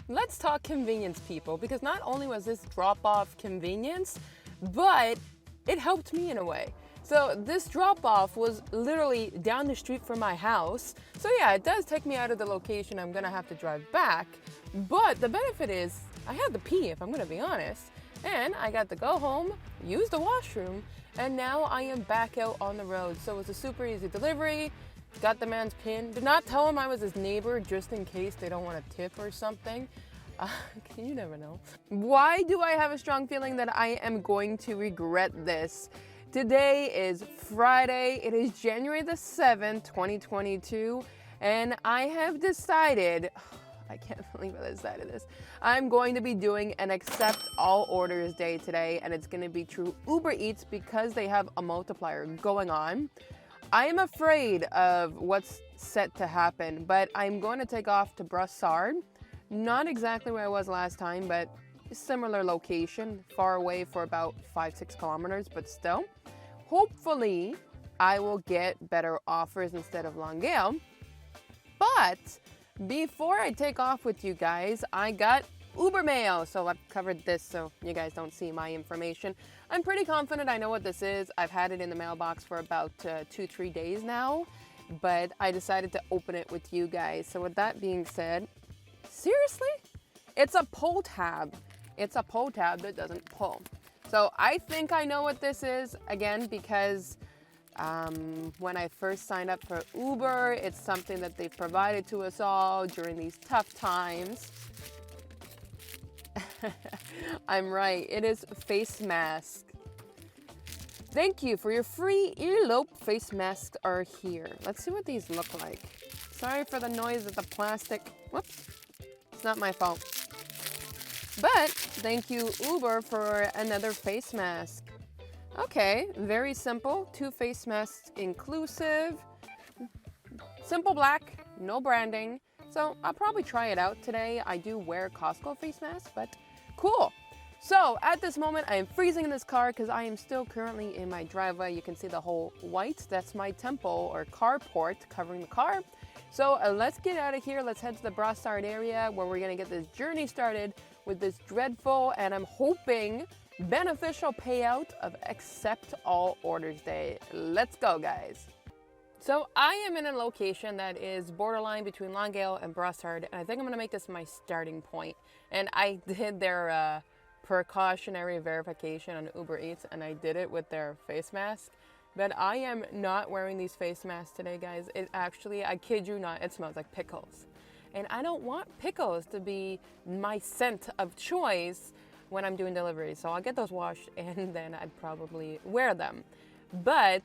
let's talk convenience, people, because not only was this drop-off convenience, but it helped me in a way. So this drop-off was literally down the street from my house. So yeah, it does take me out of the location I'm gonna have to drive back, but the benefit is I had to pee, if I'm gonna be honest, and I got to go home, use the washroom, and now I am back out on the road. So it was a super easy delivery. Got the man's PIN. Did not tell him I was his neighbor just in case they don't want a tip or something. You never know. Why do I have a strong feeling that I am going to regret this? Today is Friday. It is January the 7th, 2022. And I have decided, I can't believe I decided this. I'm going to be doing an accept all orders day today. And it's going to be through Uber Eats because they have a multiplier going on. I am afraid of what's set to happen, but I'm going to take off to Brossard. Not exactly where I was last time, but similar location, far away for about 5-6 kilometers, but still. Hopefully, I will get better offers instead of Longueuil. But before I take off with you guys, I got Uber mail. So I've covered this so you guys don't see my information. I'm pretty confident I know what this is. I've had it in the mailbox for about 2-3 days now, but I decided to open it with you guys. So with that being said, seriously? It's a pull tab. It's a pull tab that doesn't pull. So I think I know what this is, again, because when I first signed up for Uber, it's something that they've provided to us all during these tough times. I'm right, it is face mask. Thank you for your free earlobe face masks are here. Let's see what these look like. Sorry for the noise of the plastic. Whoops, it's not my fault. But thank you Uber for another face mask. Okay, very simple, 2 face masks inclusive. Simple black, no branding. So I'll probably try it out today. I do wear Costco face masks, but cool. So at this moment, I am freezing in this car because I am still currently in my driveway. You can see the whole white. That's my temple or carport covering the car. So let's get out of here. Let's head to the Brossard area where we're gonna get this journey started with this dreadful and I'm hoping beneficial payout of accept all orders day. Let's go, guys. So I am in a location that is borderline between Longueuil and Brossard, and I think I'm gonna make this my starting point. And I did their precautionary verification on Uber Eats, and I did it with their face mask. But I am not wearing these face masks today, guys. It actually, I kid you not, it smells like pickles. And I don't want pickles to be my scent of choice when I'm doing deliveries. So I'll get those washed and then I'd probably wear them. But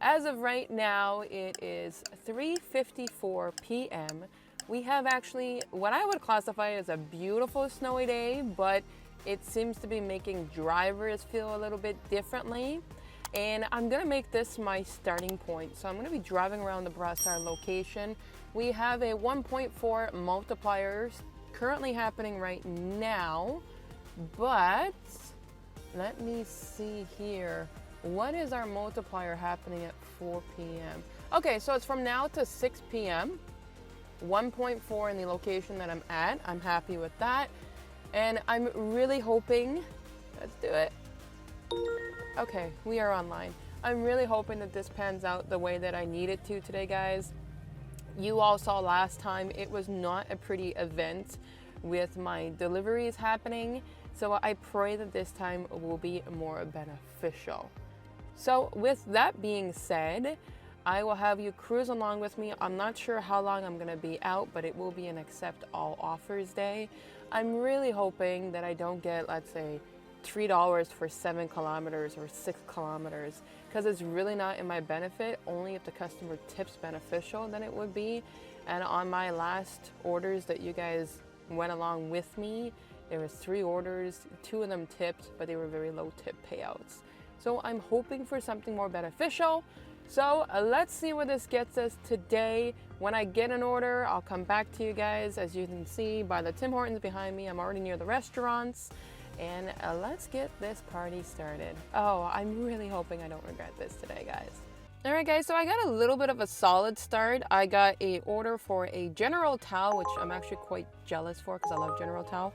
as of right now, it is 3:54 p.m. We have actually what I would classify as a beautiful snowy day, but it seems to be making drivers feel a little bit differently. And I'm gonna make this my starting point. So I'm gonna be driving around the Brossard location. We have a 1.4 multiplier currently happening right now, but let me see here. What is our multiplier happening at 4 p.m.? Okay, so it's from now to 6 p.m. 1.4 in the location that I'm at. I'm happy with that. And I'm really hoping, let's do it. Okay, we are online. I'm really hoping that this pans out the way that I need it to today, guys. You all saw last time, it was not a pretty event with my deliveries happening. So I pray that this time will be more beneficial. So with that being said, I will have you cruise along with me. I'm not sure how long I'm gonna be out, but it will be an accept all offers day. I'm really hoping that I don't get, let's say, $3 for 7 kilometers or 6 kilometers, because it's really not in my benefit. Only if the customer tips beneficial, then it would be. And on my last orders that you guys went along with me, there was 3 orders, 2 of them tipped, but they were very low tip payouts. So I'm hoping for something more beneficial. So let's see where this gets us today. When I get an order, I'll come back to you guys. As you can see by the Tim Hortons behind me, I'm already near the restaurants. And let's get this party started. Oh, I'm really hoping I don't regret this today, guys. All right, guys, so I got a little bit of a solid start. I got a order for a General Towel, which I'm actually quite jealous for because I love General Towel.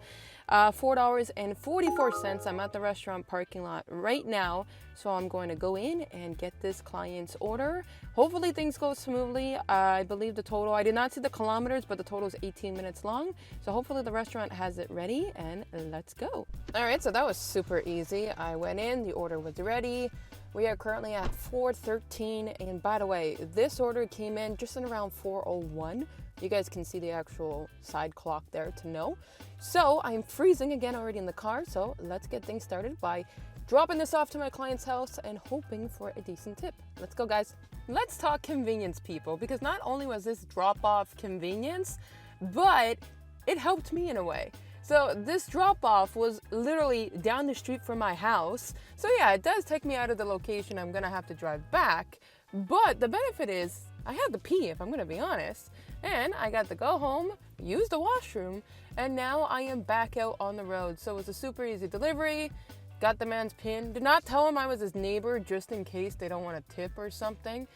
$4.44. I'm at the restaurant parking lot right now, so I'm going to go in and get this client's order. Hopefully things go smoothly. I believe the total, I did not see the kilometers, but the total is 18 minutes long. So hopefully the restaurant has it ready, and let's go. All right, so that was super easy. I went in, the order was ready. We are currently at 4:13, and by the way, this order came in just in around 4:01. You guys can see the actual side clock there to know. So I'm freezing again already in the car, so let's get things started by dropping this off to my client's house and hoping for a decent tip. Let's go, guys. Let's talk convenience, people, because not only was this drop-off convenience, but it helped me in a way. So this drop-off was literally down the street from my house. So yeah, it does take me out of the location I'm gonna have to drive back. But the benefit is I had to pee, if I'm gonna be honest. And I got to go home, use the washroom, and now I am back out on the road. So it was a super easy delivery. Got the man's PIN. Did not tell him I was his neighbor just in case they don't want a tip or something.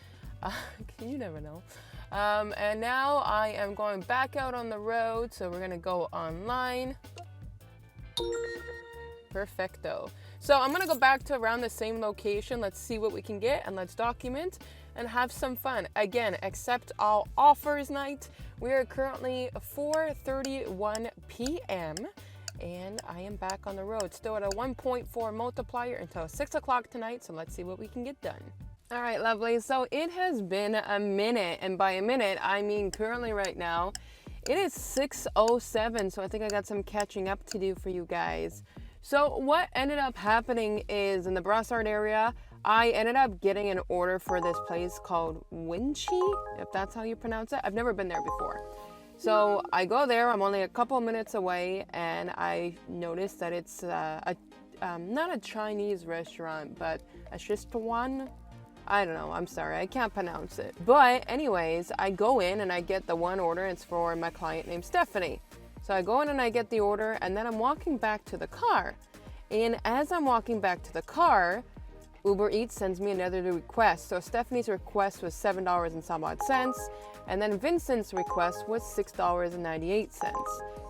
You never know. And now I am going back out on the road, so we're gonna go online. Perfecto. So I'm gonna go back to around the same location. Let's see what we can get and let's document and have some fun. Again, accept all offers night. We are currently 4:31 p.m. and I am back on the road. Still at a 1.4 multiplier until 6 o'clock tonight, so let's see what we can get done. All right, lovely. So it has been a minute, and by a minute, I mean currently right now, it is 6:07, so I think I got some catching up to do for you guys. So what ended up happening is in the Brassard area, I ended up getting an order for this place called Winchi, if that's how you pronounce it. I've never been there before. So I go there, I'm only a couple minutes away, and I noticed that it's not a Chinese restaurant, but a Shistuan. I don't know, I'm sorry, I can't pronounce it. But anyways, I go in and I get the one order. It's for my client named Stephanie. So I go in and I get the order, and then I'm walking back to the car. And as I'm walking back to the car, Uber Eats sends me another request. So Stephanie's request was $7 and some odd cents, and then Vincent's request was $6.98.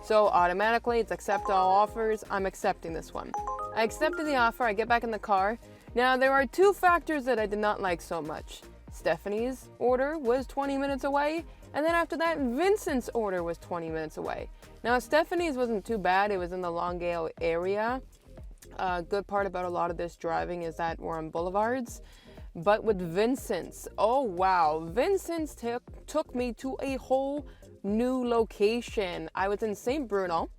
So automatically it's accept all offers. I'm accepting this one. I accepted the offer, I get back in the car. Now, there are two factors that I did not like so much. Stephanie's order was 20 minutes away, and then after that, Vincent's order was 20 minutes away. Now, Stephanie's wasn't too bad. It was in the Longueuil area. Good part about a lot of this driving is that we're on boulevards. But with Vincent's, oh wow, Vincent's took me to a whole new location. I was in St. Bruno,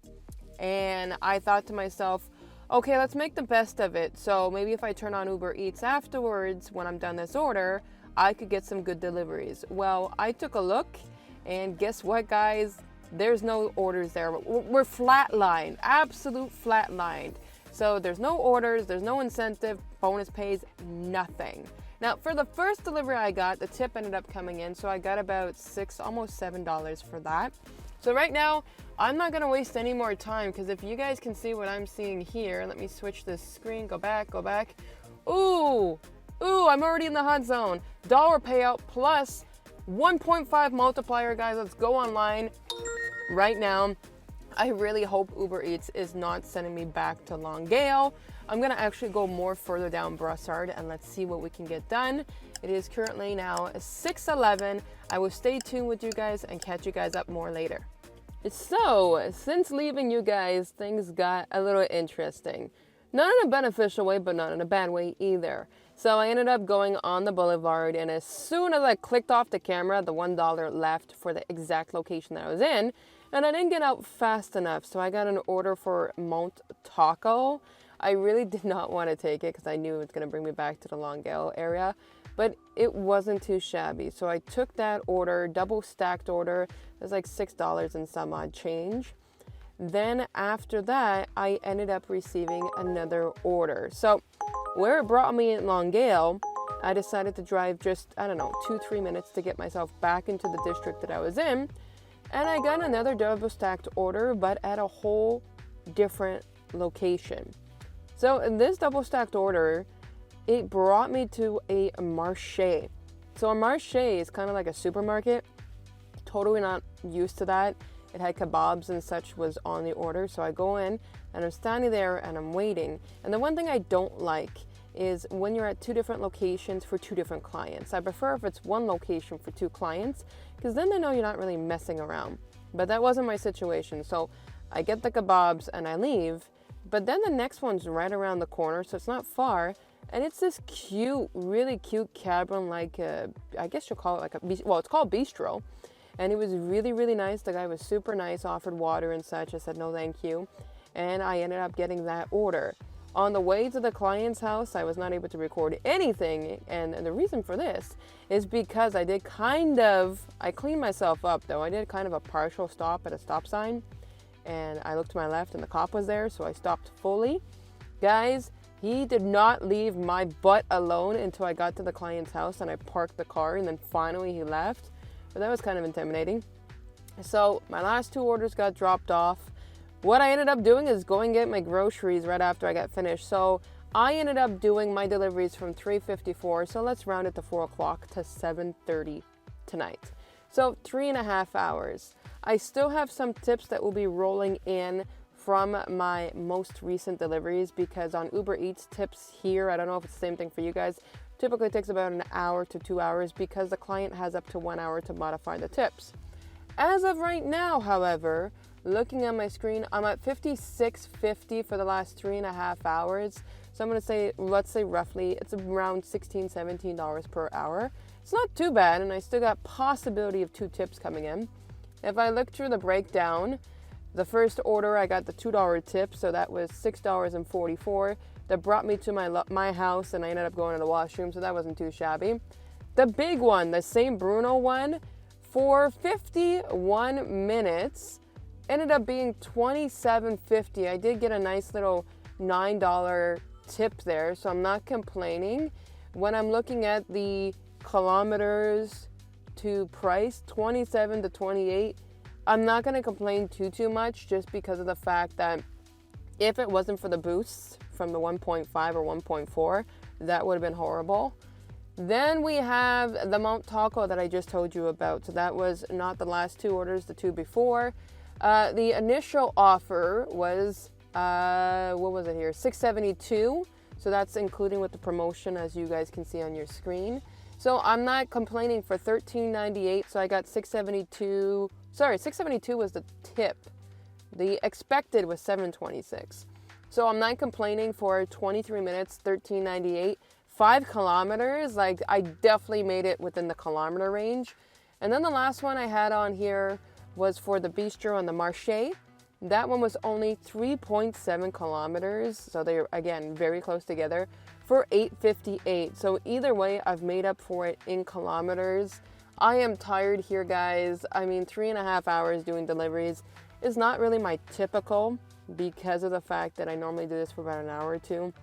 and I thought to myself, okay, let's make the best of it. So maybe if I turn on Uber Eats afterwards, when I'm done this order, I could get some good deliveries. Well, I took a look, and guess what, guys? There's no orders there. We're flatlined, absolute flatlined. So there's no orders, there's no incentive, bonus pays, nothing. Now, for the first delivery I got, the tip ended up coming in, so I got about $6, almost $7 for that. So right now, I'm not gonna waste any more time, because if you guys can see what I'm seeing here, let me switch this screen, go back. Ooh, I'm already in the hot zone. Dollar payout plus 1.5 multiplier, guys. Let's go online right now. I really hope Uber Eats is not sending me back to Longueuil. I'm gonna actually go more further down Brassard, and let's see what we can get done. It is currently now 6:11. I will stay tuned with you guys and catch you guys up more later. So, since leaving you guys, things got a little interesting. Not in a beneficial way, but not in a bad way either. So I ended up going on the boulevard, and as soon as I clicked off the camera, the $1 left for the exact location that I was in, and I didn't get out fast enough, so I got an order for Mont Taco. I really did not want to take it because I knew it was going to bring me back to the Longueuil area, but it wasn't too shabby. So I took that order, double stacked order. It was like $6 and some odd change. Then after that, I ended up receiving another order. So where it brought me in Longueuil, I decided to drive just, 2-3 minutes to get myself back into the district that I was in. And I got another double stacked order, but at a whole different location. So in this double stacked order, it brought me to a marché. So a marché is kind of like a supermarket. Totally not used to that. It had kebabs and such was on the order. So I go in and I'm standing there and I'm waiting. And the one thing I don't like is when you're at two different locations for two different clients. I prefer if it's one location for two clients, because then they know you're not really messing around. But that wasn't my situation. So I get the kebabs and I leave. But then the next one's right around the corner, so it's not far. And it's this cute, really cute cabin, like I guess you'll call it like well, it's called bistro. And it was really, really nice. The guy was super nice, offered water and such. I said, no, thank you. And I ended up getting that order. On the way to the client's house, I was not able to record anything. And the reason for this is because I cleaned myself up though. I did kind of a partial stop at a stop sign. And I looked to my left and the cop was there, so I stopped fully. Guys, he did not leave my butt alone until I got to the client's house and I parked the car, and then finally he left. But that was kind of intimidating. So my last two orders got dropped off. What I ended up doing is going get my groceries right after I got finished. So I ended up doing my deliveries from 3:54. So let's round it to 4 o'clock to 7:30 tonight. So 3.5 hours. I still have some tips that will be rolling in from my most recent deliveries, because on Uber Eats tips here, I don't know if it's the same thing for you guys, typically takes about an hour to 2 hours because the client has up to 1 hour to modify the tips. As of right now, however, looking at my screen, I'm at $56.50 for the last 3.5 hours. So I'm going to say, let's say roughly, it's around $16, $17 per hour. It's not too bad, and I still got possibility of 2 tips coming in. If I look through the breakdown, the first order, I got the $2 tip, so that was $6.44. That brought me to my house, and I ended up going to the washroom, so that wasn't too shabby. The big one, the St. Bruno one, for 51 minutes, ended up being $27.50. I did get a nice little $9 tip there, so I'm not complaining. When I'm looking at the kilometers to price, 27 to 28, I'm not going to complain too much, just because of the fact that if it wasn't for the boosts from the 1.5 or 1.4, that would have been horrible. Then we have the Mount Taco that I just told you about. So that was not the last 2 orders, the 2 before. The initial offer was, what was it here? $6.72. So that's including with the promotion, as you guys can see on your screen. So I'm not complaining for $13.98. So I got $6.72. Sorry, $6.72 was the tip. The expected was $7.26. So I'm not complaining for 23 minutes, $13.98. 5 kilometers, like I definitely made it within the kilometer range. And then the last one I had on here was for the bistro and the marché. That one was only 3.7 kilometers. So they're, again, very close together for $8.58. So either way, I've made up for it in kilometers. I am tired here, guys. I mean, 3.5 hours doing deliveries is not really my typical, because of the fact that I normally do this for about an hour or 2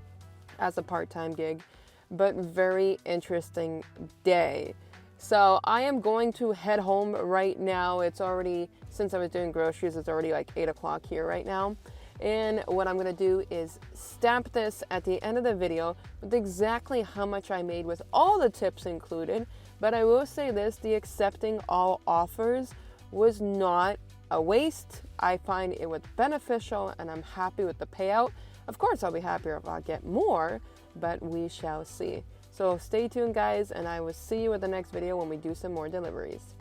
as a part-time gig. But very interesting day. So I am going to head home right now. It's already, since I was doing groceries, it's already like 8 o'clock here right now. And what I'm gonna do is stamp this at the end of the video with exactly how much I made with all the tips included. But I will say this, the accepting all offers was not a waste. I find it was beneficial, and I'm happy with the payout. Of course, I'll be happier if I get more, but we shall see. So stay tuned, guys, and I will see you at the next video when we do some more deliveries.